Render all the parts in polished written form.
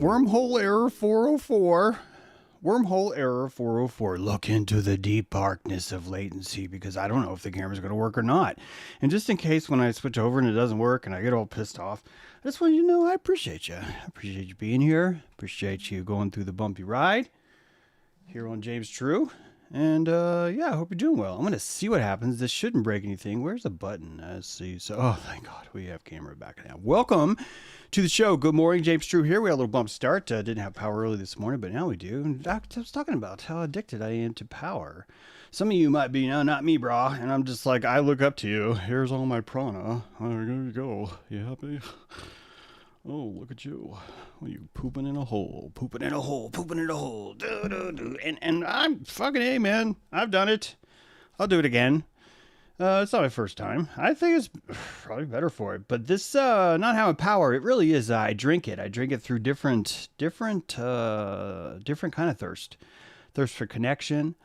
Wormhole error 404. Wormhole error 404. Look into the deep darkness of latency because I don't know if the camera's going to work or not. And just in case when I switch over and it doesn't work and I get all pissed off, I just want you to know I appreciate you. I appreciate you being here. Appreciate you going through the bumpy ride here on James True. And yeah, I hope you're doing well. I'm going to see what happens. This shouldn't break anything. Where's the button? Let's see. So, oh, thank God. We have camera back now. Welcome to the show. Good morning. James True here. We had a little bump start. Didn't have power early this morning, but now we do. And I was talking about how addicted I am to power. Some of you might be, no, not me, brah. And I'm just like, I look up to you. Here's all my prana. There you go. You happy? Oh, look at you. Well, you pooping in a hole, pooping in a hole, pooping in a hole. Do, do, do. And I'm fucking, hey, man, I've done it. I'll do it again. It's not my first time. I think it's probably better for it. But this, not having power, it really is. I drink it. I drink it through different kind of thirst. Thirst for connection.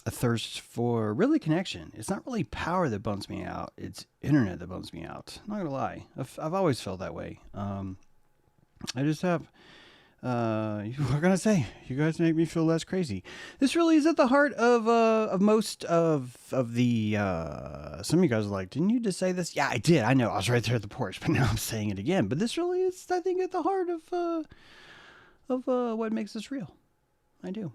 A thirst for really connection. It's not really power that bums me out. It's internet that bums me out. I'm not gonna lie. I've always felt that way. I just have What can I say? You guys make me feel less crazy. This really is at the heart of most of the. Some of you guys are like, didn't you just say this? Yeah, I did. I know. I was right there at the porch, but now I'm saying it again. But this really is, I think, at the heart of what makes us real. I do.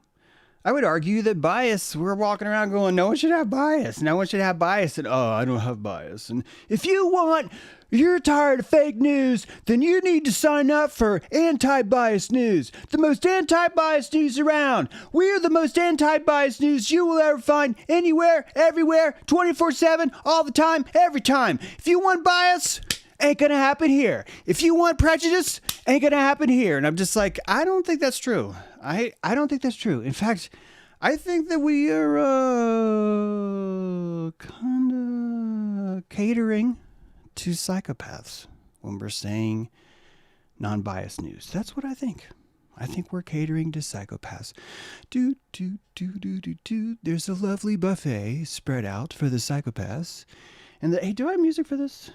I would argue that bias, we're walking around going, no one should have bias. No one should have bias. And, oh, I don't have bias. And if you're tired of fake news, then you need to sign up for anti-bias news. The most anti-bias news around. We are the most anti-bias news you will ever find anywhere, everywhere, 24/7, all the time, every time. If you want bias, ain't gonna happen here. If you want prejudice, ain't gonna happen here. And I'm just like, I don't think that's true. I don't think that's true. In fact, I think that we are kind of catering to psychopaths when we're saying non-biased news. That's what I think. I think we're catering to psychopaths. There's a lovely buffet spread out for the psychopaths. And hey, do I have music for this?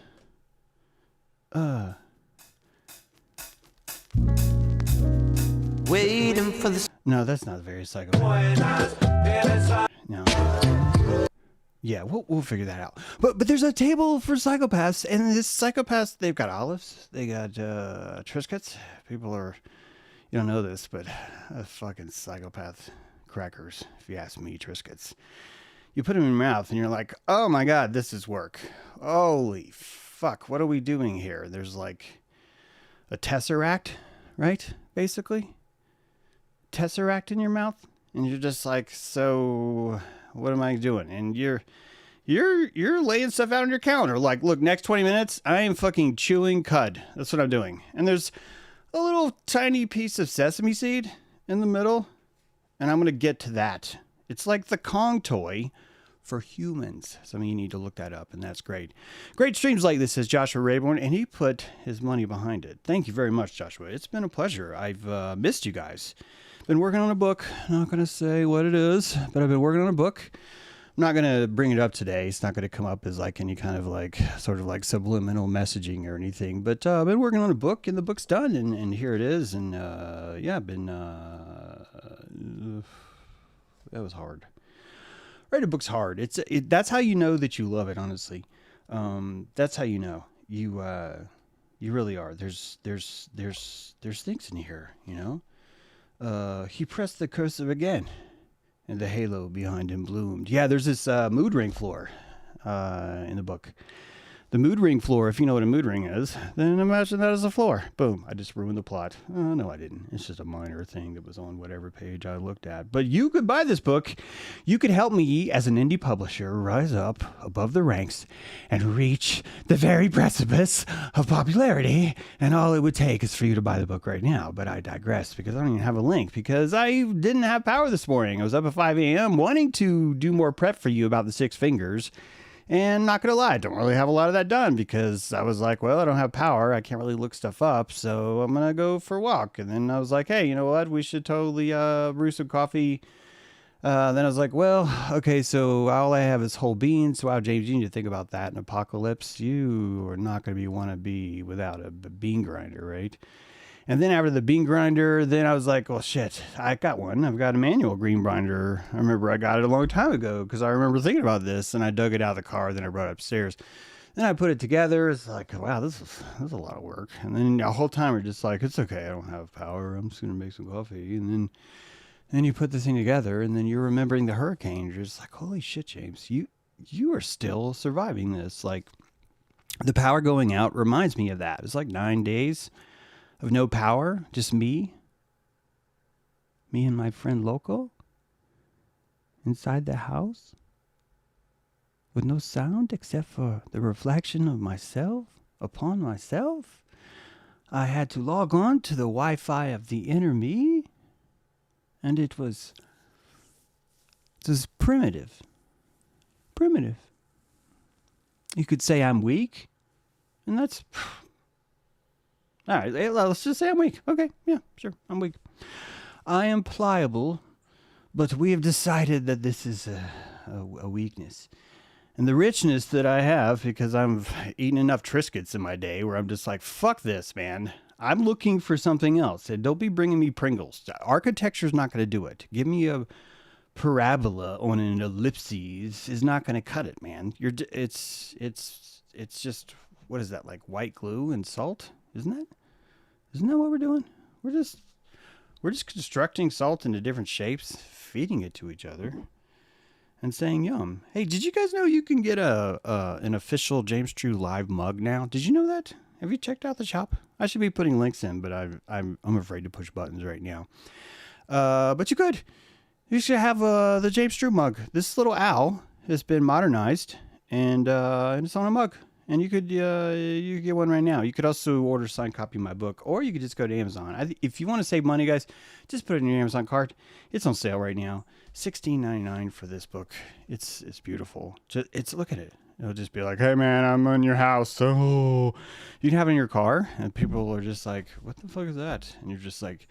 Waiting for the... No, that's not very psychopath. No. Yeah, we'll figure that out. But there's a table for psychopaths, and this psychopaths, they've got olives, they got Triscuits. People are, you don't know this, but fucking psychopath crackers, if you ask me, Triscuits. You put them in your mouth, and you're like, oh my god, this is work. Holy fuck, what are we doing here? There's like a tesseract, right? Basically. Tesseract in your mouth, and you're just like, so what am I doing? And you're laying stuff out on your calendar, like, look, next 20 minutes I am fucking chewing cud. That's what I'm doing. And there's a little tiny piece of sesame seed in the middle, and I'm gonna get to that. It's like the Kong toy for humans. Some of you need to look that up, and that's great. Great streams like this, says Joshua Rayborn, and he put his money behind it. Thank you very much, Joshua. It's been a pleasure. I've missed you guys. Been working on a book. Not going to say what it is, but I've been working on a book. I'm not going to bring it up today. It's not going to come up as like any kind of like sort of like subliminal messaging or anything. But I've been working on a book, and the book's done, and here it is. And yeah, I've been that was hard. Writing a book's hard. That's how you know that you love it. Honestly, that's how you know you really are. There's things in here, you know. He pressed the cursor again, and the halo behind him bloomed. Yeah, there's this mood ring floor in the book. The mood ring floor, if you know what a mood ring is, then imagine that as a floor. Boom, I just ruined the plot. No, I didn't. It's just a minor thing that was on whatever page I looked at. But you could buy this book. You could help me, as an indie publisher, rise up above the ranks and reach the very precipice of popularity. And all it would take is for you to buy the book right now. But I digress, because I don't even have a link, because I didn't have power this morning. I was up at 5 a.m. wanting to do more prep for you about the Six Fingers. And not going to lie, I don't really have a lot of that done, because I was like, well, I don't have power. I can't really look stuff up, so I'm going to go for a walk. And then I was like, hey, you know what? We should totally brew some coffee. Then I was like, well, okay, so all I have is whole beans. So wow, James, you need to think about that in Apocalypse. You are not going to want to be without a bean grinder, right? And then after the bean grinder, then I was like, well, shit, I got one. I've got a manual green grinder. I remember I got it a long time ago, because I remember thinking about this, and I dug it out of the car. Then I brought it upstairs. Then I put it together. It's like, wow, this is a lot of work. And then the whole time we're just like, it's okay, I don't have power. I'm just going to make some coffee. And then you put the thing together, and then you're remembering the hurricane. You're just like, holy shit, James, you are still surviving this. Like, the power going out reminds me of that. It's like 9 days of no power, just me and my friend Loco inside the house with no sound except for the reflection of myself upon myself. I had to log on to the Wi-Fi of the inner me, and it was primitive. You could say I'm weak, and that's... All right, let's just say I'm weak. Okay, yeah, sure, I'm weak. I am pliable, but we have decided that this is a weakness. and the richness that I have because I'm eating enough Triscuits in my day where I'm just like, fuck this, man. I'm looking for something else. And don't be bringing me Pringles. Architecture's not going to do it. Give me a parabola on an ellipses is not going to cut it, man. It's just, what is that, like white glue and salt? Isn't that what we're doing? We're just constructing salt into different shapes, feeding it to each other, and saying yum. Hey, did you guys know you can get an official James True Live mug now? Did you know that? Have you checked out the shop? I should be putting links in, but I'm afraid to push buttons right now. But you could. You should have the James True mug. This little owl has been modernized, and it's on a mug. And you could get one right now. You could also order a signed copy of my book, or you could just go to Amazon. If you want to save money, guys, just put it in your Amazon cart. It's on sale right now, $16.99 for this book. It's beautiful. Look at it. It'll just be like, hey man, I'm in your house. So you can have it in your car, and people are just like, what the fuck is that? And you're just like,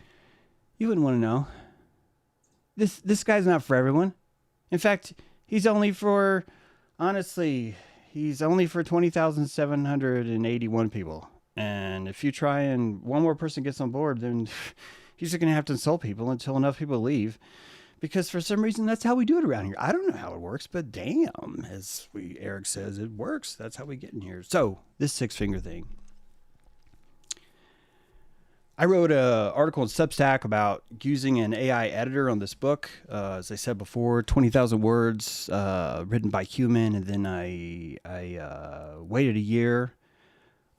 you wouldn't want to know. This guy's not for everyone. In fact, he's only for 20,781 people. And if you try and one more person gets on board, then he's just going to have to insult people until enough people leave. Because for some reason, that's how we do it around here. I don't know how it works, but damn, as Eric says, it works. That's how we get in here. So this six-finger thing. I wrote an article in Substack about using an AI editor on this book. As I said before, 20,000 words, written by human. And then I waited a year,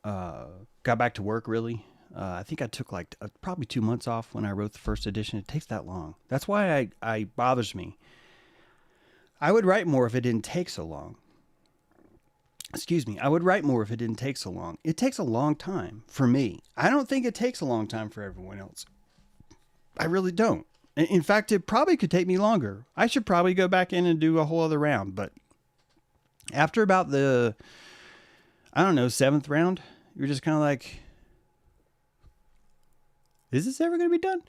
got back to work really. I think I took like probably 2 months off when I wrote the first edition. It takes that long. That's why I bothers me. I would write more if it didn't take so long. Excuse me. I would write more if it didn't take so long. It takes a long time for me. I don't think it takes a long time for everyone else. I really don't. In fact, it probably could take me longer. I should probably go back in and do a whole other round. But after about the, 7th round, you're just kind of like, is this ever going to be done?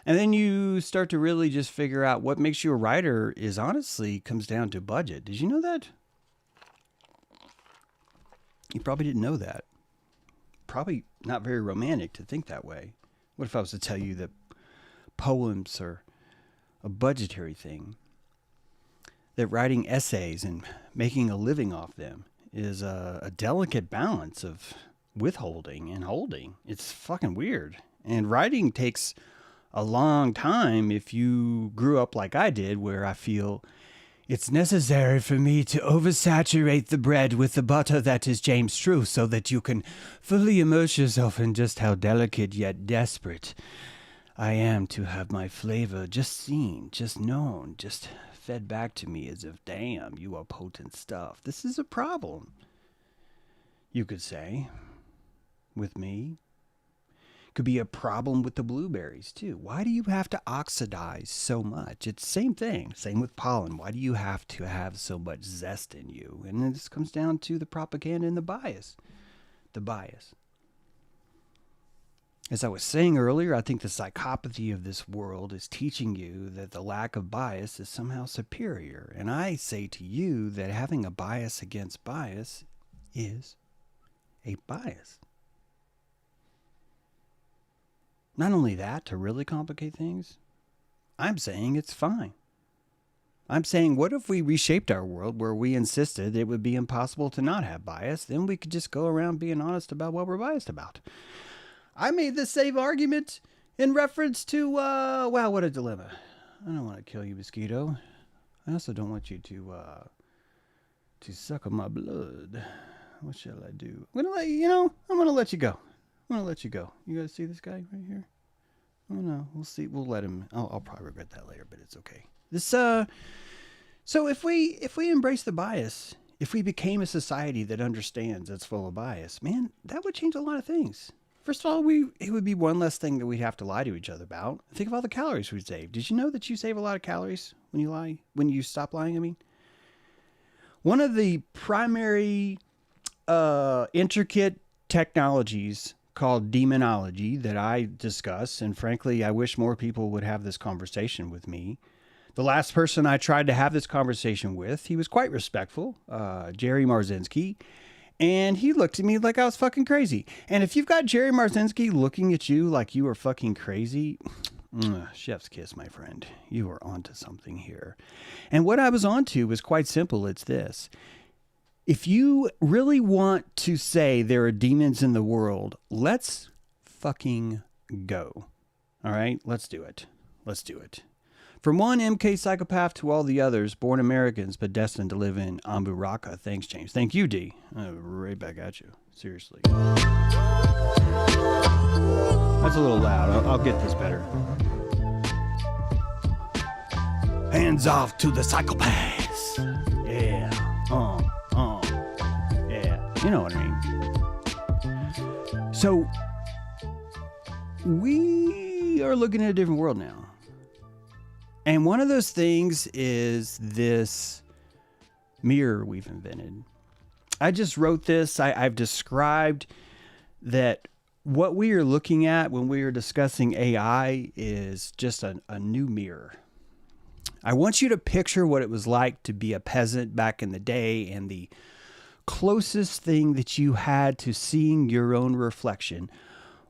And then you start to really just figure out what makes you a writer is honestly comes down to budget. Did you know that? You probably didn't know that. Probably not very romantic to think that way. What if I was to tell you that poems are a budgetary thing? That writing essays and making a living off them is a delicate balance of withholding and holding. It's fucking weird. And writing takes a long time if you grew up like I did, where I feel it's necessary for me to oversaturate the bread with the butter that is James True so that you can fully immerse yourself in just how delicate yet desperate I am to have my flavor just seen, just known, just fed back to me as if, damn, you are potent stuff. This is a problem, you could say, with me. Could be a problem with the blueberries too. Why do you have to oxidize so much? It's the same thing. Same with pollen. Why do you have to have so much zest in you? And then this comes down to the propaganda and the bias. The bias. As I was saying earlier, I think the psychopathy of this world is teaching you that the lack of bias is somehow superior. And I say to you that having a bias against bias is a bias. Not only that, to really complicate things, I'm saying it's fine. I'm saying, what if we reshaped our world where we insisted it would be impossible to not have bias? Then we could just go around being honest about what we're biased about. I made the same argument in reference to, wow, what a dilemma. I don't want to kill you, mosquito. I also don't want you to suck on my blood. What shall I do? I'm going to let you, I'm going to let you go. I'm going to let you go. You guys see this guy right here? Oh no, we'll see. We'll let him. I'll probably regret that later, but it's okay. So if we embrace the bias, if we became a society that understands it's full of bias, man, that would change a lot of things. First of all, it would be one less thing that we'd have to lie to each other about. Think of all the calories we'd save. Did you know that you save a lot of calories when you lie? When you stop lying, I mean? One of the primary intricate technologies called demonology that I discuss, and frankly, I wish more people would have this conversation with me. The last person I tried to have this conversation with, he was quite respectful, Jerry Marzinski, and he looked at me like I was fucking crazy. And if you've got Jerry Marzinski looking at you like you are fucking crazy, chef's kiss, my friend. You are onto something here. And what I was onto was quite simple. It's this. If you really want to say there are demons in the world, let's fucking go. All right? Let's do it. Let's do it. From one MK psychopath to all the others, born Americans but destined to live in Amburaka. Thanks, James. Thank you, D. Right back at you. Seriously. That's a little loud. I'll get this better. Hands off to the psychopaths. Yeah. Yeah. You know what I mean. So, we are looking at a different world now. And one of those things is this mirror we've invented. I just wrote this. I've described that what we are looking at when we are discussing AI is just a new mirror. I want you to picture what it was like to be a peasant back in the day, and the closest thing that you had to seeing your own reflection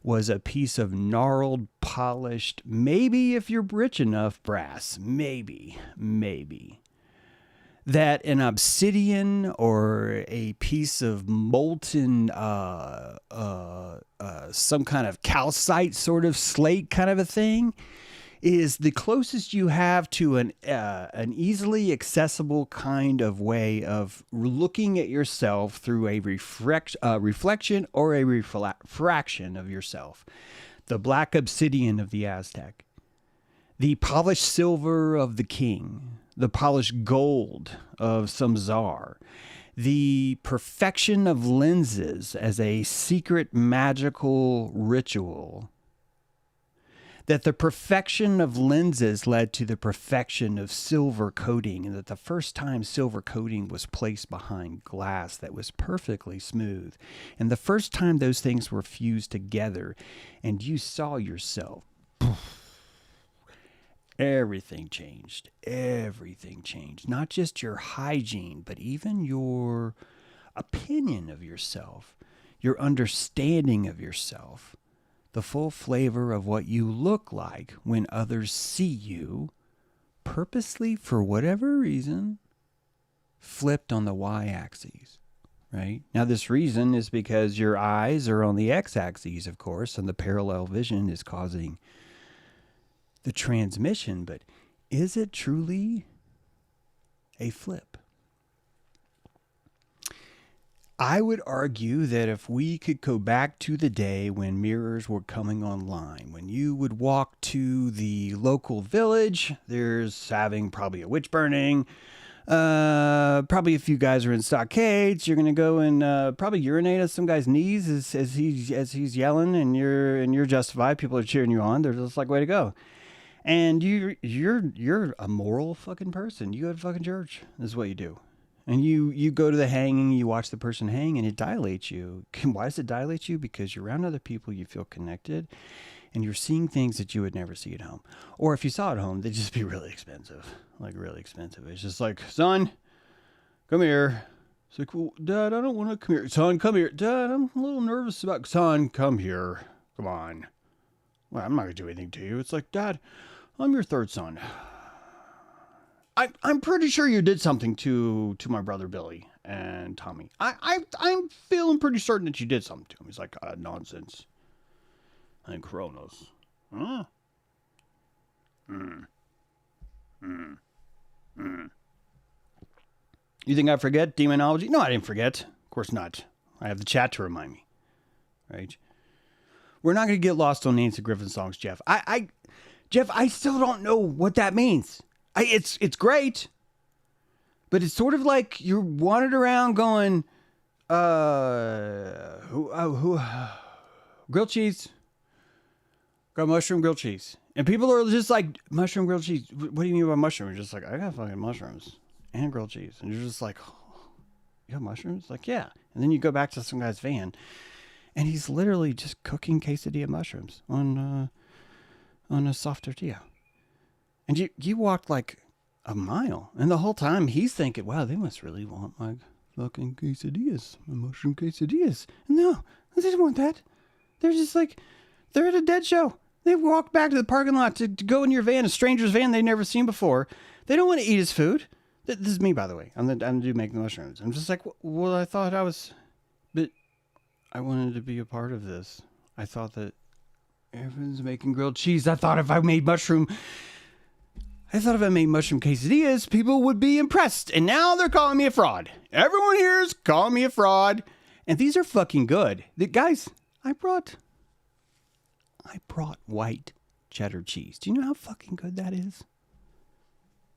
was a piece of gnarled, polished, maybe if you're rich enough, brass. Maybe. That an obsidian or a piece of molten, some kind of calcite sort of slate kind of a thing is the closest you have to an easily accessible kind of way of looking at yourself through a reflection or a refraction of yourself. The black obsidian of the Aztec, the polished silver of the king, the polished gold of some czar, the perfection of lenses as a secret magical ritual. That the perfection of lenses led to the perfection of silver coating, and that the first time silver coating was placed behind glass that was perfectly smooth, and the first time those things were fused together and you saw yourself, everything changed. Everything changed. Not just your hygiene, but even your opinion of yourself, your understanding of yourself. The full flavor of what you look like when others see you, purposely for whatever reason, flipped on the y-axis, right? Now, this reason is because your eyes are on the x-axis, of course, and the parallel vision is causing the transmission, but is it truly a flip? I would argue that if we could go back to the day when mirrors were coming online, when you would walk to the local village, there's having probably a witch burning, probably a few guys are in stockades, you're going to go and probably urinate at some guy's knees as he's yelling, and you're justified, people are cheering you on, they're just like, way to go. And you're a moral fucking person. You go to fucking church. This is what you do. And you go to the hanging, you watch the person hang, and it dilates you. Why does it dilate you? Because you're around other people, you feel connected, and you're seeing things that you would never see at home. Or if you saw at home, they'd just be really expensive. Like, really expensive. It's just like, son, come here. It's like, well, Dad, I don't want to come here. Son, come here. Dad, I'm a little nervous about... Son, come here. Come on. Well, I'm not going to do anything to you. It's like, Dad, I'm your third son. I'm pretty sure you did something to my brother Billy and Tommy. I'm feeling pretty certain that you did something to him. He's like, nonsense. And Kronos. Huh? You think I forget demonology? No, I didn't forget. Of course not. I have the chat to remind me. Right? We're not going to get lost on Nancy Griffin songs, Jeff. Jeff, I still don't know what that means. It's great, but it's sort of like you're wandering around going, grilled cheese, got mushroom grilled cheese. And people are just like, mushroom grilled cheese. What do you mean by mushroom? You're just like, I got fucking mushrooms and grilled cheese. And you're just like, oh, you got mushrooms? Like, yeah. And then you go back to some guy's van and he's literally just cooking quesadilla mushrooms on a soft tortilla. And you walked like a mile. And the whole time he's thinking, wow, they must really want my fucking quesadillas, my mushroom quesadillas. No, they didn't want that. They're just like, they're at a dead show. They walk back to the parking lot to go in your van, a stranger's van they've never seen before. They don't want to eat his food. This is me, by the way. I'm the dude making the mushrooms. I'm just like, well, I thought I was, but I wanted to be a part of this. I thought that everyone's making grilled cheese. I thought if I made mushroom quesadillas, people would be impressed. And now they're calling me a fraud. Everyone here is calling me a fraud. And these are fucking good. Guys, I brought white cheddar cheese. Do you know how fucking good that is?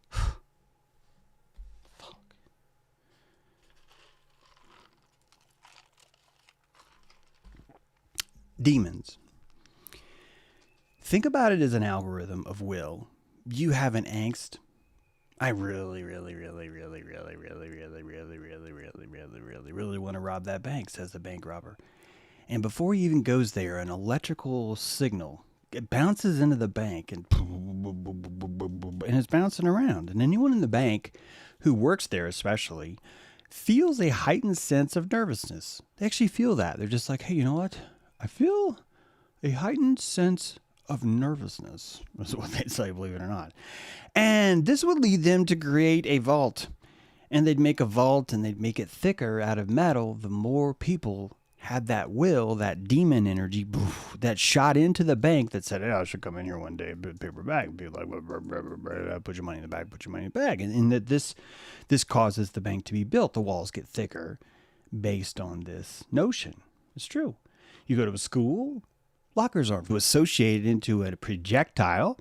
Fuck. Demons. Think about it as an algorithm of will. You have an angst. I really want to rob that bank, says the bank robber. And before he even goes there, an electrical signal, it bounces into the bank and it's bouncing around. And anyone in the bank who works there especially feels a heightened sense of nervousness. They actually feel that. They're just like, hey, you know what? I feel a heightened sense of nervousness. That's what they'd say, believe it or not. And this would lead them to create a vault. And they'd make a vault and they'd make it thicker out of metal. The more people had that will, that demon energy that shot into the bank that said, hey, I should come in here one day, paper bag, and be like, put your money in the bag, put your money in the bag. And that this causes the bank to be built. The walls get thicker based on this notion. It's true. You go to a school, lockers are associated into a projectile.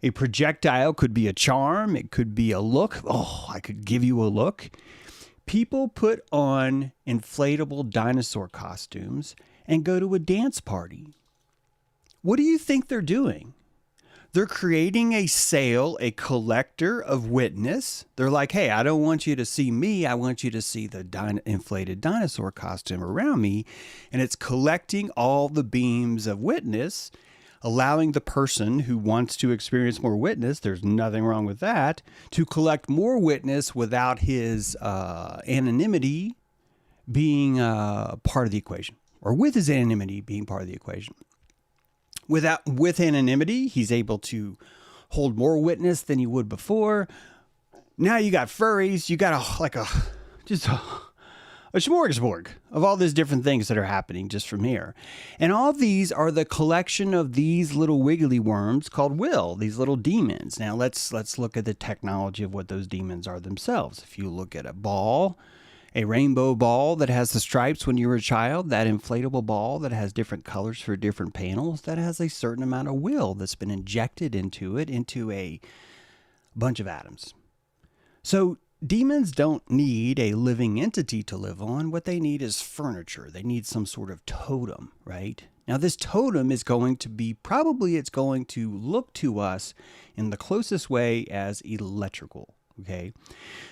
A projectile could be a charm. It could be a look. Oh, I could give you a look. People put on inflatable dinosaur costumes and go to a dance party. What do you think they're doing? They're creating a sale, a collector of witness. They're like, hey, I don't want you to see me. I want you to see the inflated dinosaur costume around me. And it's collecting all the beams of witness, allowing the person who wants to experience more witness, there's nothing wrong with that, to collect more witness without his anonymity being part of the equation, or with his anonymity being part of the equation. With anonymity, he's able to hold more witness than he would before. Now you got furries, you got a smorgasbord of all these different things that are happening just from here. And all these are the collection of these little wiggly worms called will, these little demons. Now let's look at the technology of what those demons are themselves. If you look at a ball, a rainbow ball that has the stripes when you were a child, that inflatable ball that has different colors for different panels, that has a certain amount of will that's been injected into it, into a bunch of atoms. So demons don't need a living entity to live on. What they need is furniture. They need some sort of totem, right? Now, this totem is going to be, it's going to look to us in the closest way as electrical, okay?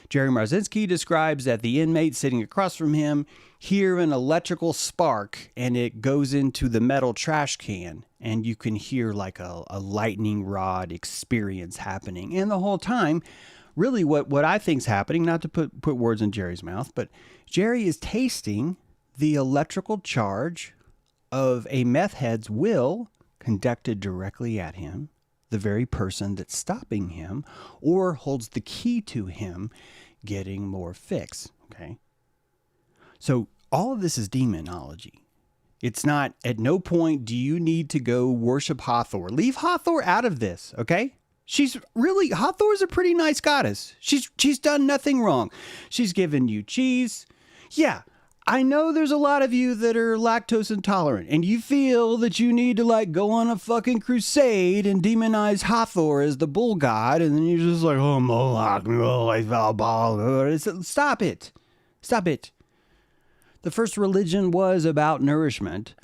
Jerry Marzinski describes that the inmate sitting across from him hear an electrical spark and it goes into the metal trash can and you can hear like a lightning rod experience happening. And the whole time, really what I think is happening, not to put words in Jerry's mouth, but Jerry is tasting the electrical charge of a meth head's will conducted directly at him, the very person that's stopping him or holds the key to him getting more fix, okay? So all of this is demonology. It's not, at no point do you need to go worship Hathor. Leave Hathor out of this, okay? Hathor's a pretty nice goddess. She's done nothing wrong. She's given you cheese. Yeah, I know there's a lot of you that are lactose intolerant and you feel that you need to go on a fucking crusade and demonize Hathor as the bull god. And then you're just like, oh, Moloch, stop it. Stop it. The first religion was about nourishment.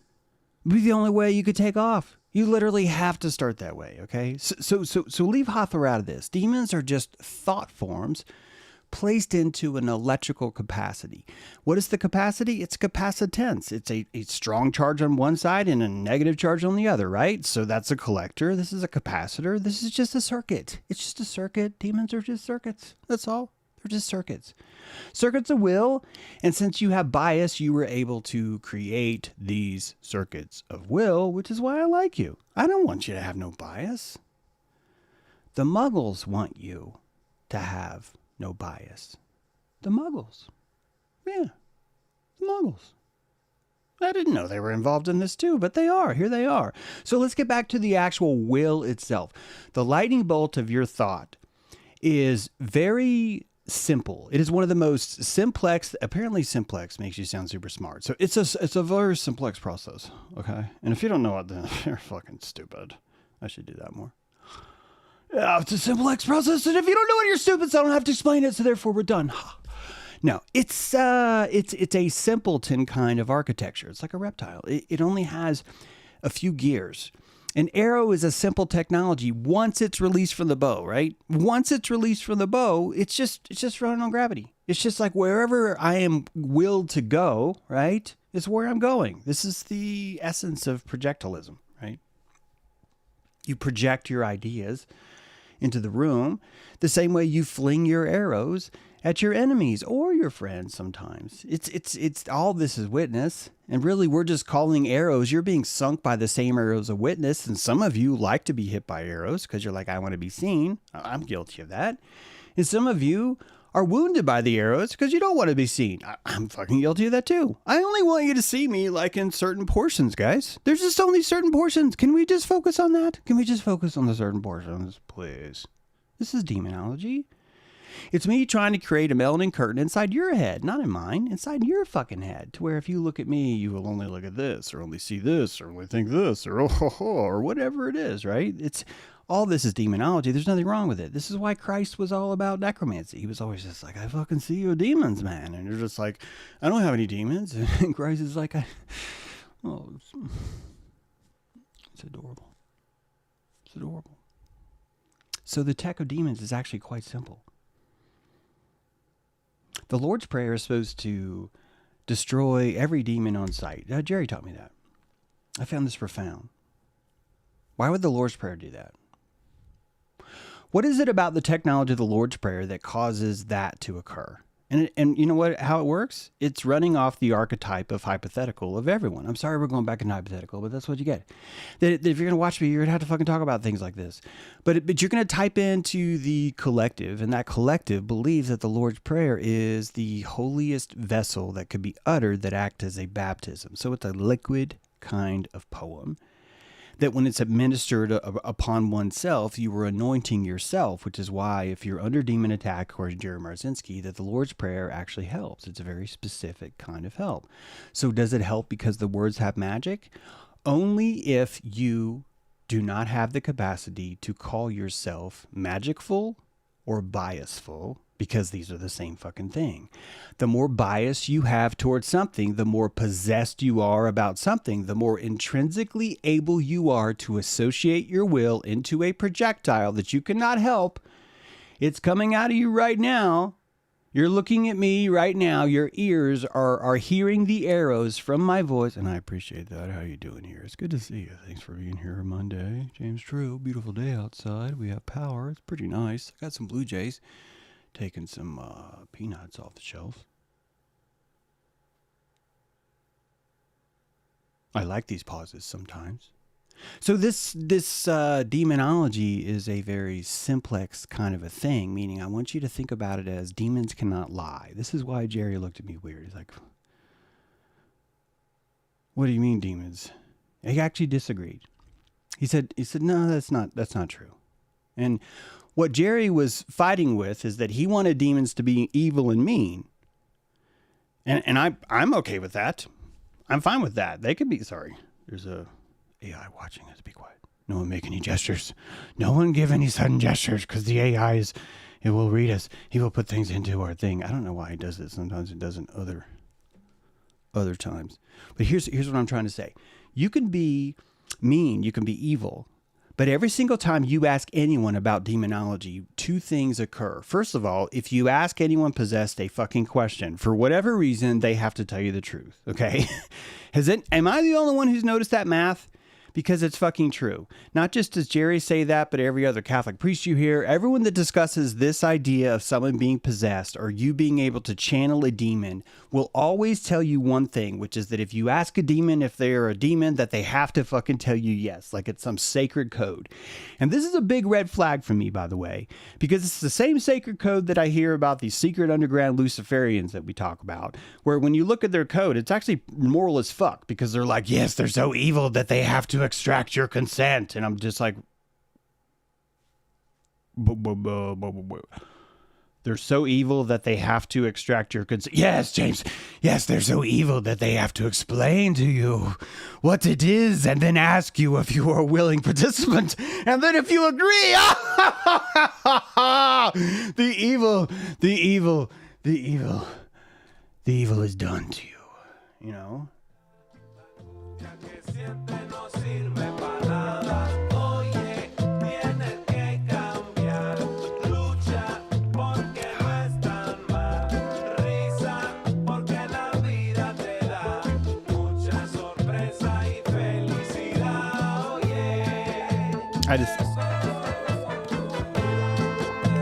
It'd be the only way you could take off. You literally have to start that way, okay? So leave Hathor out of this. Demons are just thought forms placed into an electrical capacity. What is the capacity? It's capacitance. It's a strong charge on one side and a negative charge on the other, right? So that's a collector. This is a capacitor. This is just a circuit. It's just a circuit. Demons are just circuits. That's all. They're just circuits. Circuits of will. And since you have bias, you were able to create these circuits of will, which is why I like you. I don't want you to have no bias. The muggles want you to have no bias. The muggles. Yeah, the muggles. I didn't know they were involved in this too, but they are. Here they are. So let's get back to the actual will itself. The lightning bolt of your thought is very simple. It is one of the most simplex. Apparently simplex makes you sound super smart. So it's a very simplex process. Okay. And if you don't know it, then you're fucking stupid. I should do that more. Yeah, it's a simplex process, and if you don't know it, you're stupid, so I don't have to explain it, so therefore we're done. No, it's a simpleton kind of architecture. It's like a reptile. It only has a few gears. An arrow is a simple technology once it's released from the bow, right? Once it's released from the bow, it's just running on gravity. It's just like wherever I am willed to go, right, is where I'm going. This is the essence of projectilism, right? You project your ideas into the room the same way you fling your arrows at your enemies or your friends sometimes. It's all this is witness. And really, we're just calling arrows. You're being sunk by the same arrows of witness. And some of you like to be hit by arrows because you're like, I want to be seen. I'm guilty of that. And some of you are wounded by the arrows because you don't want to be seen. I'm fucking guilty of that too. I only want you to see me like in certain portions, guys. There's just only certain portions. Can we just focus on that? Can we just focus on the certain portions, please? This is demonology. It's me trying to create a melanin curtain inside your head, not in mine, inside your fucking head, to where if you look at me, you will only look at this, or only see this, or only think this, or or whatever it is, right? It's all this is demonology. There's nothing wrong with it. This is why Christ was all about necromancy. He was always just like, I fucking see your demons, man. And you're just like, I don't have any demons. And Christ is like, it's adorable. It's adorable. So the tech of demons is actually quite simple. The Lord's Prayer is supposed to destroy every demon on sight. Jerry taught me that. I found this profound. Why would the Lord's Prayer do that? What is it about the technology of the Lord's Prayer that causes that to occur? And you know what? How it works? It's running off the archetype of hypothetical of everyone. I'm sorry we're going back into hypothetical, but that's what you get. That if you're going to watch me, you're going to have to fucking talk about things like this. But you're going to type into the collective, and that collective believes that the Lord's Prayer is the holiest vessel that could be uttered that acts as a baptism. So it's a liquid kind of poem that when it's administered upon oneself, you are anointing yourself, which is why if you're under demon attack, according to Jerry Marzinski, that the Lord's Prayer actually helps. It's a very specific kind of help. So does it help because the words have magic? Only if you do not have the capacity to call yourself magicful or biasful, because these are the same fucking thing. The more bias you have towards something, the more possessed you are about something, the more intrinsically able you are to associate your will into a projectile that you cannot help. It's coming out of you right now. You're looking at me right now. Your ears are hearing the arrows from my voice. And I appreciate that. How you doing here? It's good to see you. Thanks for being here Monday. James True. Beautiful day outside. We have power. It's pretty nice. I got some Blue Jays. Taking some peanuts off the shelf. I like these pauses sometimes. So this demonology is a very simplex kind of a thing, meaning I want you to think about it as demons cannot lie. This is why Jerry looked at me weird. He's like, what do you mean demons? He actually disagreed. He said, no, that's not true. And what Jerry was fighting with is that he wanted demons to be evil and mean. And I'm okay with that. I'm fine with that. They could be, sorry. There's a AI watching us. Be quiet. No one make any gestures. No one give any sudden gestures because the AI it will read us. He will put things into our thing. I don't know why he does it. Sometimes it doesn't other times. But here's what I'm trying to say. You can be mean. You can be evil. But every single time you ask anyone about demonology, two things occur. First of all, if you ask anyone possessed a fucking question, for whatever reason, they have to tell you the truth, okay? Am I the only one who's noticed that math? Because it's fucking true. Not just does Jerry say that, but every other Catholic priest you hear, everyone that discusses this idea of someone being possessed or you being able to channel a demon will always tell you one thing, which is that if you ask a demon if they're a demon, that they have to fucking tell you yes, like it's some sacred code. And this is a big red flag for me, by the way, because it's the same sacred code that I hear about these secret underground Luciferians that we talk about, where when you look at their code, it's actually moral as fuck because they're like, yes, they're so evil that they have to extract your consent. And I'm just like, they're so evil that they have to extract your consent. Yes, James. Yes, they're so evil that they have to explain to you what it is and then ask you if you are a willing participant. And then if you agree, the evil is done to you, you know?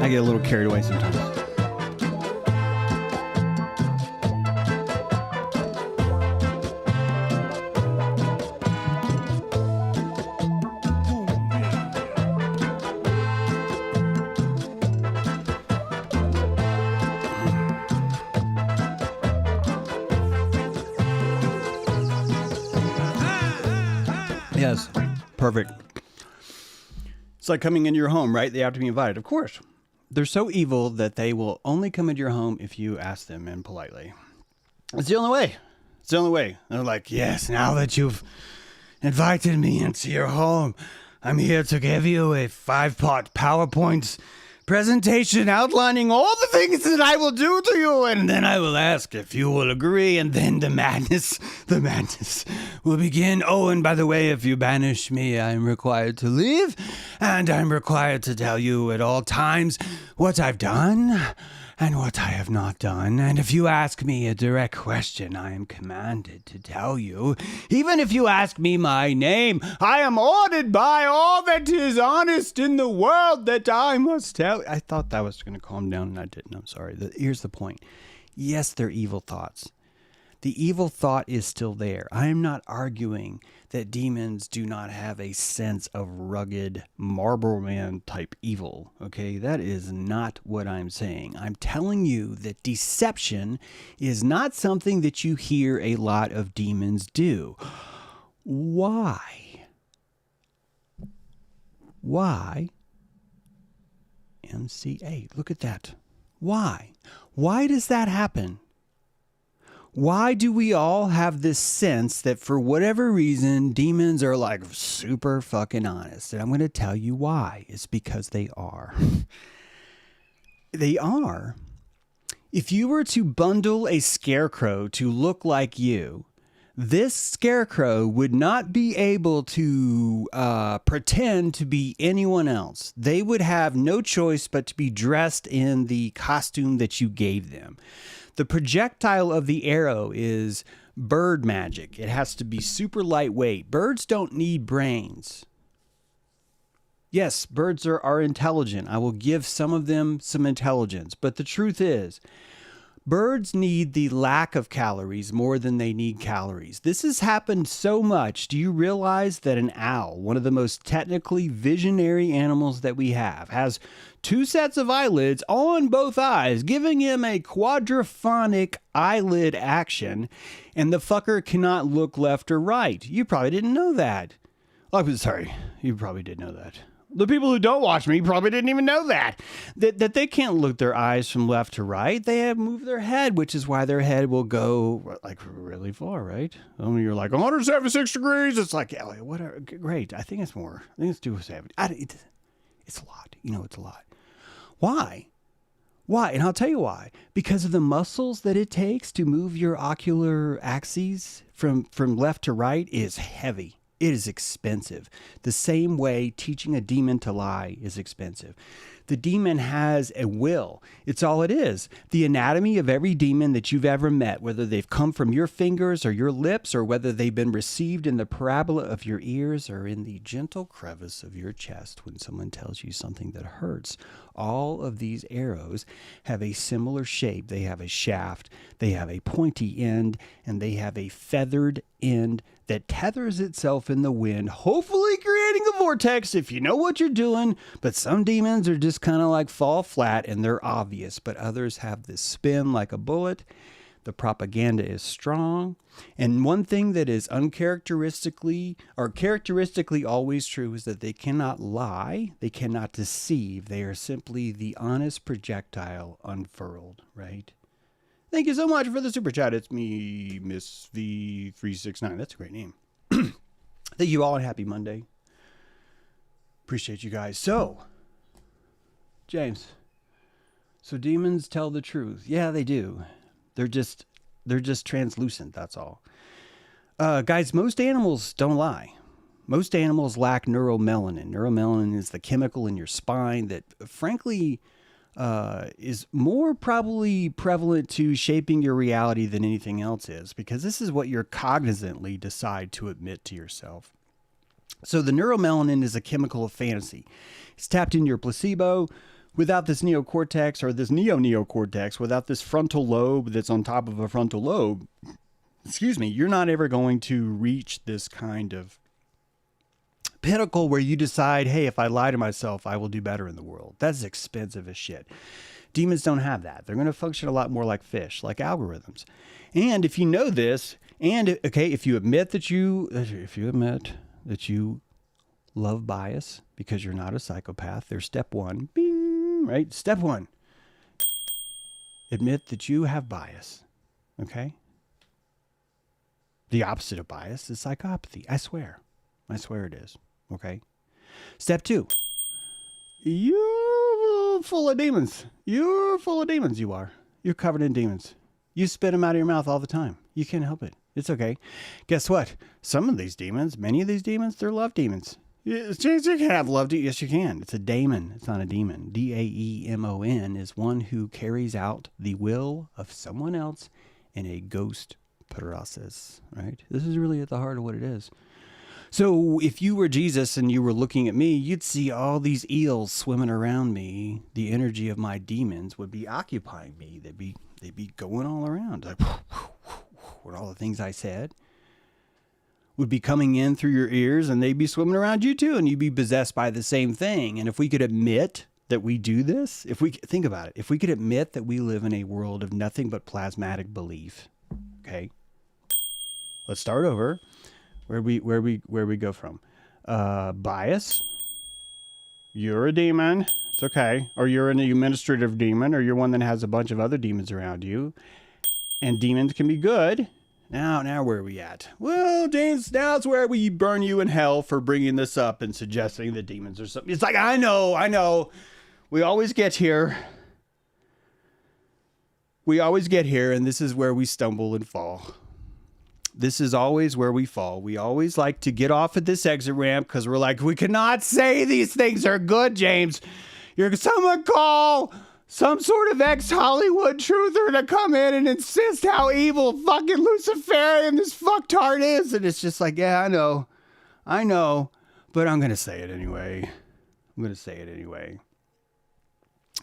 I get a little carried away sometimes. Yes, perfect. It's like coming into your home, right? They have to be invited. Of course. They're so evil that they will only come into your home if you ask them in politely. It's the only way. It's the only way. They're like, yes, now that you've invited me into your home, I'm here to give you a 5-part PowerPoint presentation outlining all the things that I will do to you, and then I will ask if you will agree, and then the madness will begin. Oh, and by the way, if you banish me, I'm required to leave, and I'm required to tell you at all times what I've done and what I have not done. And if you ask me a direct question, I am commanded to tell you. Even if you ask me my name, I am ordered by all that is honest in the world that I must tell. I thought that was going to calm down, and I didn't. I'm sorry. Here's the point. Yes, they're evil thoughts. The evil thought is still there. I am not arguing that demons do not have a sense of rugged Marlboro Man type evil. Okay, that is not what I'm saying. I'm telling you that deception is not something that you hear a lot of demons do. Why? Why? MCA. Look at that. Why? Why does that happen? Why do we all have this sense that for whatever reason, demons are like super fucking honest? And I'm going to tell you why. It's because they are. They are. If you were to bundle a scarecrow to look like you, this scarecrow would not be able to pretend to be anyone else. They would have no choice but to be dressed in the costume that you gave them. The projectile of the arrow is bird magic. It has to be super lightweight. Birds don't need brains. Yes, birds are intelligent. I will give some of them some intelligence. But the truth is, birds need the lack of calories more than they need calories. This has happened so much. Do you realize that an owl, one of the most technically visionary animals that we have, has 2 sets of eyelids on both eyes, giving him a quadraphonic eyelid action, and the fucker cannot look left or right? You probably didn't know that. Oh, sorry, you probably did know that. The people who don't watch me probably didn't even know that they can't look their eyes from left to right. They have moved their head, which is why their head will go like really far, right? When you're like 176 degrees, it's like, yeah, whatever. Great. I think it's more. I think it's 270. It's a lot. You know, it's a lot. Why? Why? And I'll tell you why. Because of the muscles that it takes to move your ocular axes from left to right is heavy. It is expensive. The same way teaching a demon to lie is expensive. The demon has a will. It's all it is. The anatomy of every demon that you've ever met, whether they've come from your fingers or your lips, or whether they've been received in the parabola of your ears or in the gentle crevice of your chest when someone tells you something that hurts, all of these arrows have a similar shape. They have a shaft, they have a pointy end, and they have a feathered end that tethers itself in the wind, hopefully creating a vortex if you know what you're doing. But some demons are just kind of like fall flat and they're obvious, but others have this spin like a bullet. The propaganda is strong. And one thing that is uncharacteristically or characteristically always true is that they cannot lie, they cannot deceive. They are simply the honest projectile unfurled, right? Thank you so much for the super chat. It's me, Miss V369. That's a great name. Thank you all and happy Monday. Appreciate you guys. So, James, so demons tell the truth. Yeah, they do. They're just translucent, that's all. Guys, most animals don't lie. Most animals lack neuromelanin. Neuromelanin is the chemical in your spine that, frankly, is more probably prevalent to shaping your reality than anything else is, because this is what you're cognizantly decide to admit to yourself. So the neuromelanin is a chemical of fantasy. It's tapped in your placebo. Without this neocortex or this neocortex, without this frontal lobe that's on top of a frontal lobe, you're not ever going to reach this kind of pinnacle where you decide, hey, if I lie to myself, I will do better in the world. That's expensive as shit. Demons don't have that. They're going to function a lot more like fish, like algorithms. And if you know this, and okay, if you admit that you love bias because you're not a psychopath, there's step one. Bing, right? Step one. Admit that you have bias. Okay? The opposite of bias is psychopathy. I swear. I swear it is. Okay? Step two. You're full of demons. You're full of demons, you are. You're covered in demons. You spit them out of your mouth all the time. You can't help it. It's okay. Guess what? Some of these demons, many of these demons, they're love demons. You can have love. Yes, you can. It's a daemon. It's not a demon. Daemon is one who carries out the will of someone else in a ghost process, right? This is really at the heart of what it is. So if you were Jesus and you were looking at me, you'd see all these eels swimming around me. The energy of my demons would be occupying me. They'd be going all around. Like, with all the things I said would be coming in through your ears, and they'd be swimming around you too, and you'd be possessed by the same thing. And if we could admit that we do this, think about it, if we could admit that we live in a world of nothing but plasmatic belief, okay? Let's start over. Where we go from? Bias. You're a demon. It's okay. Or you're an administrative demon, or you're one that has a bunch of other demons around you. And demons can be good. Now where are we at? Well, James, now it's where we burn you in hell for bringing this up and suggesting that demons are something. It's like, I know. We always get here. And this is where we stumble and fall. This is always where we fall. We always like to get off at this exit ramp because we're like, we cannot say these things are good, James. Someone call some sort of ex-Hollywood truther to come in and insist how evil fucking Luciferian this fucktard is. And it's just like, yeah, I know, but I'm going to say it anyway.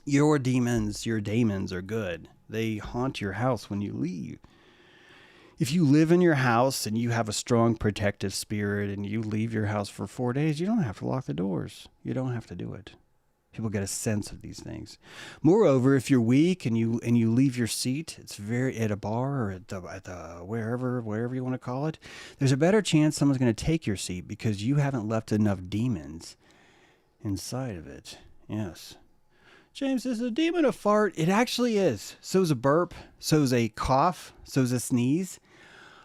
Your daemons are good. They haunt your house when you leave. If you live in your house and you have a strong protective spirit and you leave your house for 4 days, you don't have to lock the doors. You don't have to do it. People get a sense of these things. Moreover, if you're weak and you leave your seat, it's very at a bar or at the wherever you want to call it, there's a better chance someone's going to take your seat because you haven't left enough demons inside of it. Yes. James, is a demon a fart? It actually is. So is a burp. So is a cough. So is a sneeze.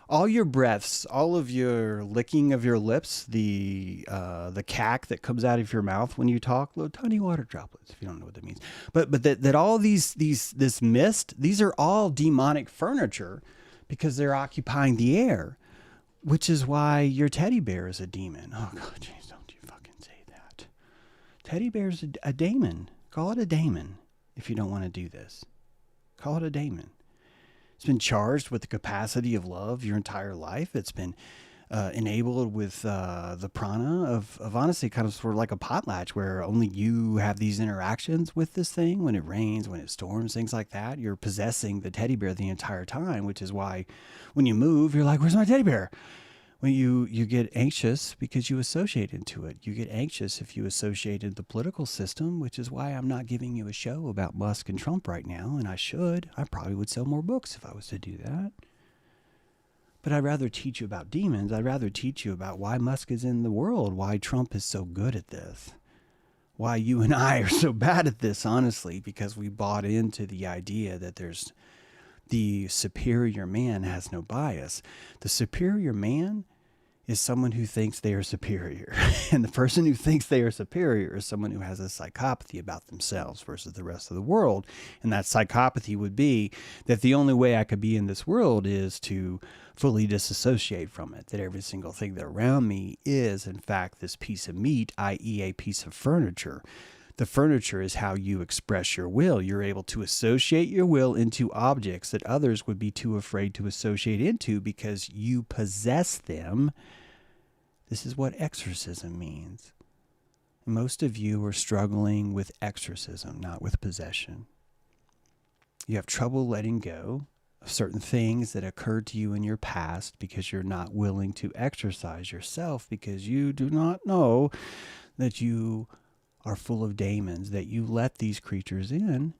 All your breaths, all of your licking of your lips, the cack that comes out of your mouth when you talk, little tiny water droplets, if you don't know what that means. But that all this mist, these are all demonic furniture because they're occupying the air. Which is why your teddy bear is a demon. Oh, God, James, don't you fucking say that. Teddy bear's a daemon. Call it a daemon if you don't want to do this. Call it a daemon. It's been charged with the capacity of love your entire life. It's been enabled with the prana of honestly kind of sort of like a potlatch where only you have these interactions with this thing. When it rains, when it storms, things like that, you're possessing the teddy bear the entire time, which is why when you move, you're like, where's my teddy bear? When you get anxious because you associate into it. You get anxious if you associated the political system, which is why I'm not giving you a show about Musk and Trump right now, and I should. I probably would sell more books if I was to do that. But I'd rather teach you about demons. I'd rather teach you about why Musk is in the world, why Trump is so good at this, why you and I are so bad at this, honestly, because we bought into the idea that there's the superior man has no bias. The superior man is someone who thinks they are superior. And the person who thinks they are superior is someone who has a psychopathy about themselves versus the rest of the world. And that psychopathy would be that the only way I could be in this world is to fully disassociate from it, that every single thing that around me is, in fact, this piece of meat, i.e. a piece of furniture. The furniture is how you express your will. You're able to associate your will into objects that others would be too afraid to associate into because you possess them. This is what exorcism means. Most of you are struggling with exorcism, not with possession. You have trouble letting go of certain things that occurred to you in your past because you're not willing to exercise yourself, because you do not know that you are full of demons, that you let these creatures in,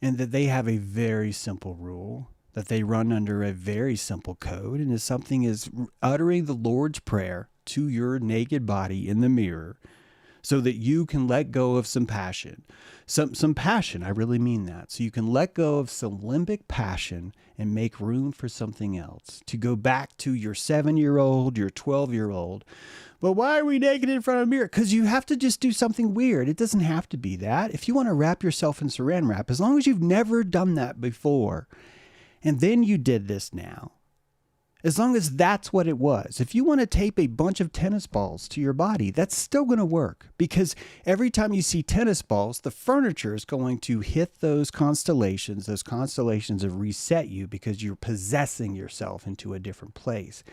and that they have a very simple rule, that they run under a very simple code, and as something as uttering the Lord's Prayer to your naked body in the mirror so that you can let go of some passion. Some passion, I really mean that. So you can let go of some limbic passion and make room for something else. To go back to your 7-year-old, your 12-year-old. But why are we naked in front of a mirror? Because you have to just do something weird. It doesn't have to be that. If you want to wrap yourself in saran wrap, as long as you've never done that before, and then you did this now, as long as that's what it was. If you want to tape a bunch of tennis balls to your body, that's still going to work, because every time you see tennis balls, the furniture is going to hit those constellations. Those constellations have reset you because you're possessing yourself into a different place.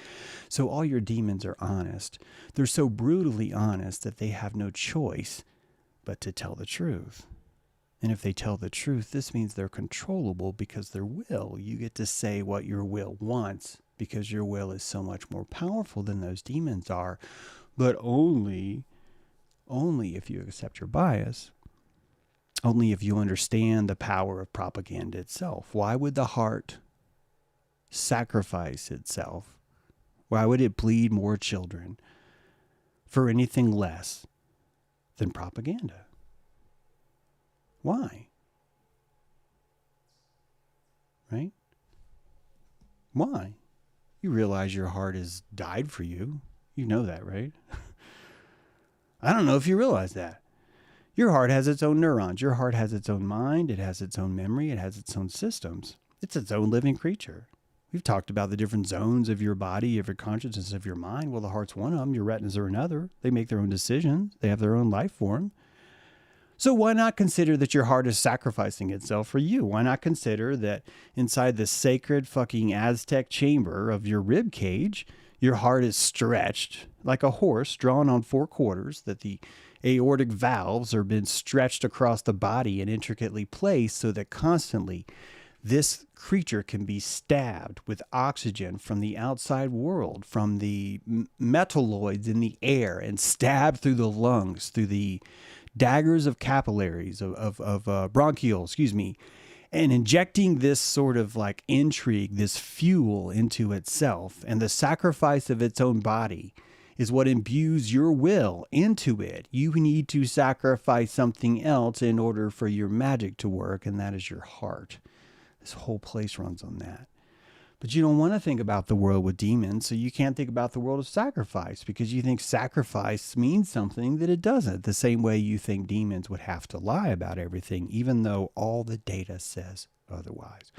So all your demons are honest. They're so brutally honest that they have no choice but to tell the truth. And if they tell the truth, this means they're controllable because their will. You get to say what your will wants, because your will is so much more powerful than those demons are, but only if you accept your bias, only if you understand the power of propaganda itself. Why would the heart sacrifice itself? Why would it bleed more children for anything less than propaganda? Why? Right? Why? You realize your heart has died for you. You know that, right? I don't know if you realize that. Your heart has its own neurons. Your heart has its own mind. It has its own memory. It has its own systems. It's its own living creature. We've talked about the different zones of your body, of your consciousness, of your mind. Well, the heart's one of them. Your retinas are another. They make their own decisions. They have their own life form. So why not consider that your heart is sacrificing itself for you? Why not consider that inside the sacred fucking Aztec chamber of your rib cage, your heart is stretched like a horse drawn on 4 quarters, that the aortic valves are been stretched across the body and intricately placed so that constantly this creature can be stabbed with oxygen from the outside world, from the metalloids in the air, and stabbed through the lungs, through the daggers of capillaries, of bronchial, and injecting this sort of like intrigue, this fuel into itself, and the sacrifice of its own body is what imbues your will into it. You need to sacrifice something else in order for your magic to work, and that is your heart. This whole place runs on that. But you don't want to think about the world with demons, so you can't think about the world of sacrifice, because you think sacrifice means something that it doesn't. The same way you think demons would have to lie about everything, even though all the data says otherwise.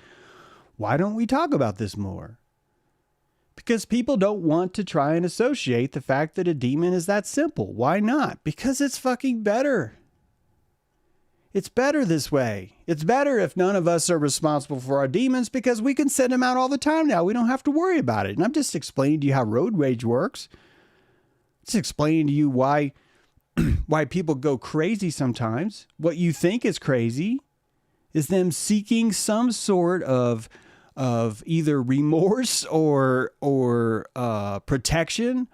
Why don't we talk about this more? Because people don't want to try and associate the fact that a demon is that simple. Why not? Because it's fucking better. It's better this way. It's better if none of us are responsible for our demons because we can send them out all the time now. We don't have to worry about it. And I'm just explaining to you how road rage works. Just explaining to you why people go crazy sometimes. What you think is crazy is them seeking some sort of either remorse or protection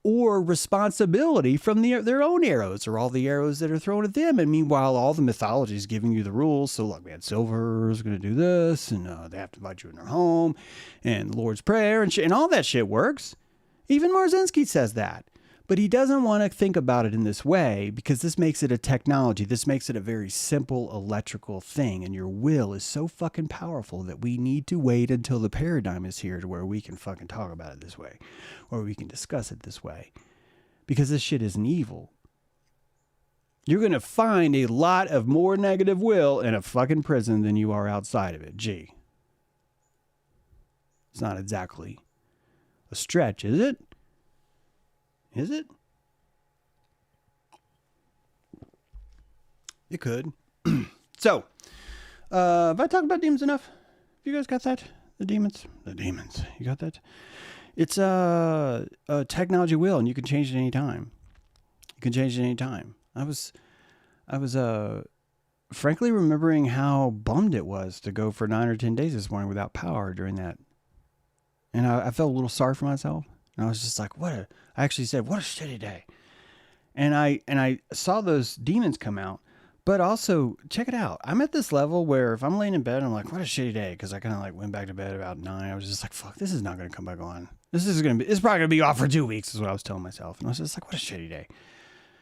or responsibility from their own arrows or all the arrows that are thrown at them. And meanwhile, all the mythology is giving you the rules. So look, man, Silver is going to do this, and they have to invite you in their home, and the Lord's Prayer and shit, and all that shit works. Even Marzinski says that. But he doesn't want to think about it in this way because this makes it a technology. This makes it a very simple electrical thing. And your will is so fucking powerful that we need to wait until the paradigm is here to where we can fucking talk about it this way. Or we can discuss it this way. Because this shit isn't evil. You're going to find a lot of more negative will in a fucking prison than you are outside of it. Gee. It's not exactly a stretch, is it? Is it? It could. So, have I talked about demons enough? You guys got that? The demons? The demons. You got that? It's a technology will, and you can change it any time. You can change it any time. I was frankly remembering how bummed it was to go for 9 or 10 days this morning without power during that. And I felt a little sorry for myself. And I was just like, I actually said, what a shitty day. And I saw those demons come out, but also check it out. I'm at this level where if I'm laying in bed, I'm like, what a shitty day. Cause I kind of like went back to bed about 9. I was just like, fuck, this is not going to come back on. It's probably going to be off for 2 weeks is what I was telling myself. And I was just like, what a shitty day.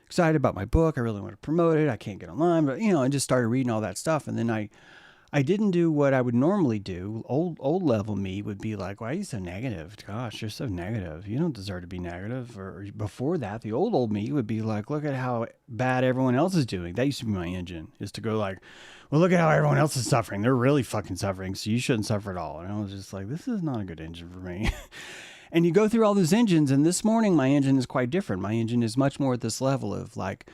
Excited about my book. I really want to promote it. I can't get online, but I just started reading all that stuff. And then I didn't do what I would normally do. Old level me would be like, why are you so negative? Gosh, you're so negative. You don't deserve to be negative. Or before that, the old me would be like, look at how bad everyone else is doing. That used to be my engine, is to go like, well, look at how everyone else is suffering. They're really fucking suffering, so you shouldn't suffer at all. And I was just like, this is not a good engine for me. And you go through all those engines, and this morning my engine is quite different. My engine is much more at this level of like,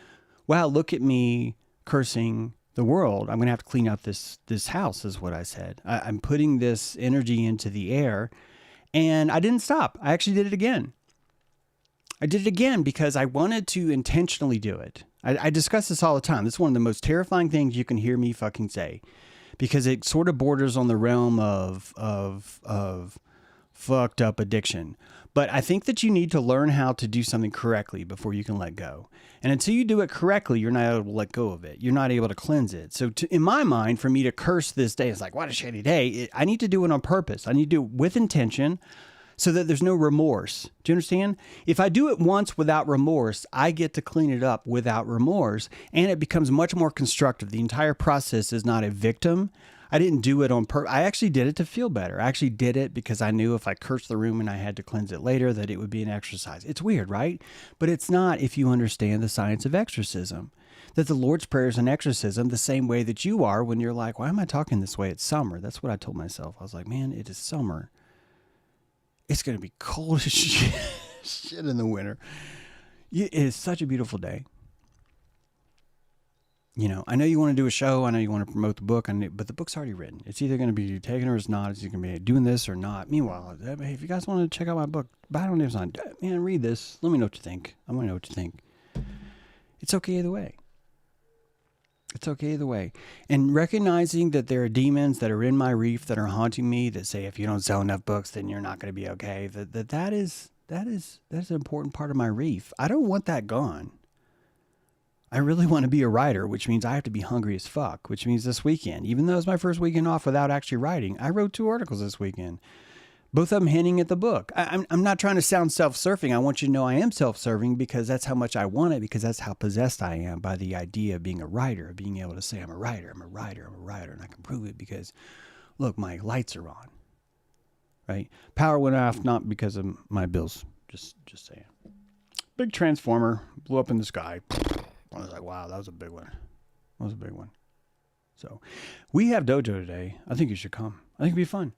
wow, look at me cursing the world. I'm going to have to clean up this house is what I said. I'm putting this energy into the air, and I didn't stop. I actually did it again. I did it again because I wanted to intentionally do it. I discuss this all the time. This is one of the most terrifying things you can hear me fucking say, because it sort of borders on the realm of fucked up addiction. But I think that you need to learn how to do something correctly before you can let go. And until you do it correctly, you're not able to let go of it. You're not able to cleanse it. So in my mind, for me to curse this day, it's like, what a shitty day. I need to do it on purpose. I need to do it with intention so that there's no remorse. Do you understand? If I do it once without remorse, I get to clean it up without remorse, and it becomes much more constructive. The entire process is not a victim. I didn't do it on purpose. I actually did it to feel better. I actually did it because I knew if I cursed the room and I had to cleanse it later, that it would be an exercise. It's weird, right? But it's not if you understand the science of exorcism. That the Lord's Prayer is an exorcism the same way that you are when you're like, why am I talking this way? It's summer. That's what I told myself. I was like, man, it is summer. It's going to be cold as shit in the winter. It is such a beautiful day. I know you want to do a show. I know you want to promote the book, but the book's already written. It's either going to be taken or it's not. It's going to be doing this or not. Meanwhile, hey, if you guys want to check out my book, buy it on Amazon. Man, read this. Let me know what you think. I want to know what you think. It's okay either way. It's okay either way. And recognizing that there are demons that are in my reef that are haunting me that say, if you don't sell enough books, then you're not going to be okay. That's an important part of my reef. I don't want that gone. I really want to be a writer, which means I have to be hungry as fuck, which means this weekend, even though it's my first weekend off without actually writing, I wrote 2 articles this weekend, both of them hinting at the book. I'm not trying to sound self-serving. I want you to know I am self-serving because that's how much I want it, because that's how possessed I am by the idea of being a writer, of being able to say I'm a writer, and I can prove it because, look, my lights are on, right? Power went off not because of my bills, just saying. Big transformer blew up in the sky. I was like, wow, that was a big one. So we have dojo today. I think you should come. I think it'd be fun.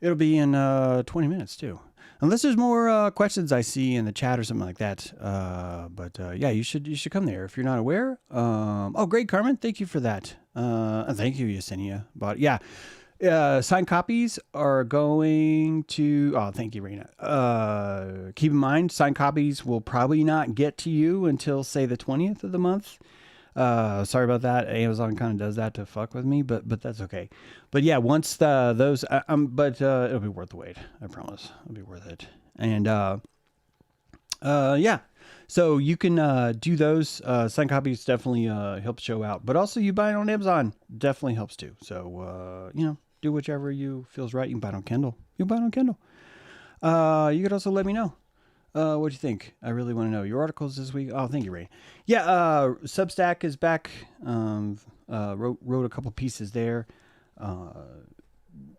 It'll be in 20 minutes too. Unless there's more questions I see in the chat or something like that. But yeah, you should come there if you're not aware. Oh, great, Carmen. Thank you for that. Thank you, Yesenia. But yeah, signed copies are going to. Oh, thank you, Raina. Keep in mind, signed copies will probably not get to you until say the 20th of the month. Sorry about that. Amazon kind of does that to fuck with me, but that's okay. But yeah, once those, but it'll be worth the wait. I promise, it'll be worth it. And yeah, so you can do those. Signed copies definitely help show out, but also you buy it on Amazon definitely helps too. So you know, do whichever you feels right. You can buy it on Kindle. You can buy it on Kindle. You could also let me know. What do you think? I really want to know your articles this week. Oh, thank you, Ray. Yeah, Substack is back. Wrote a couple pieces there.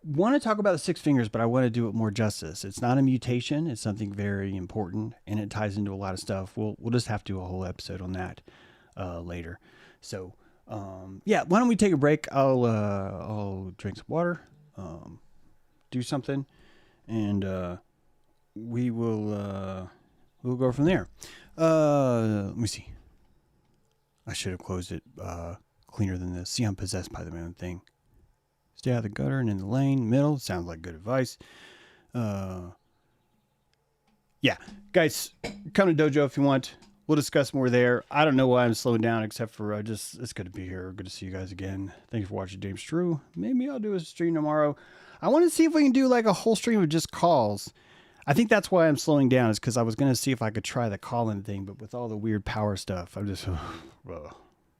Want to talk about the six fingers, but I want to do it more justice. It's not a mutation. It's something very important, and it ties into a lot of stuff. We'll just have to do a whole episode on that later. So yeah, why don't we take a break? I'll drink some water, do something, and we will we'll go from there. Let me see. I should have closed it cleaner than this. See, I'm possessed by the own thing. Stay out of the gutter and in the lane. Middle. Sounds like good advice. Yeah. Guys, come to Dojo if you want. We'll discuss more there. I don't know why I'm slowing down except for it's good to be here. Good to see you guys again. Thank you for watching James True. Maybe I'll do a stream tomorrow. I want to see if we can do like a whole stream of just calls. I think that's why I'm slowing down, is because I was going to see if I could try the call-in thing, but with all the weird power stuff, I'm just, a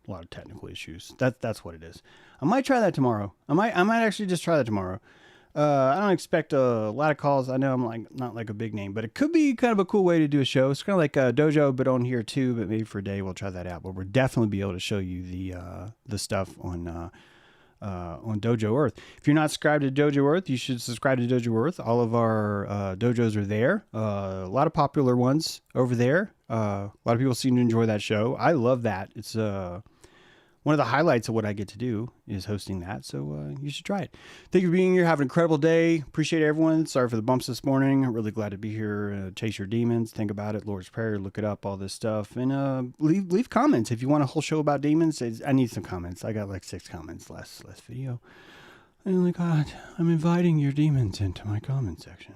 lot of technical issues. That's what it is. I might try that tomorrow. I might actually just try that tomorrow. I don't expect a lot of calls. I know I'm like not like a big name, but it could be kind of a cool way to do a show. It's kind of like a Dojo, but on here too, but maybe for a day we'll try that out. But we'll definitely be able to show you the stuff on Dojo Earth. If you're not subscribed to Dojo Earth, you should subscribe to Dojo Earth. All of our dojos are there. A lot of popular ones over there. A lot of people seem to enjoy that show. I love that. It's one of the highlights of what I get to do is hosting that. So you should try it. Thank you for being here. Have an incredible day. Appreciate everyone. Sorry for the bumps this morning. Really glad to be here. Chase your demons. Think about it. Lord's Prayer. Look it up. All this stuff. And leave comments if you want a whole show about demons. I need some comments. I got like 6 comments last video. And I'm inviting your demons into my comment section.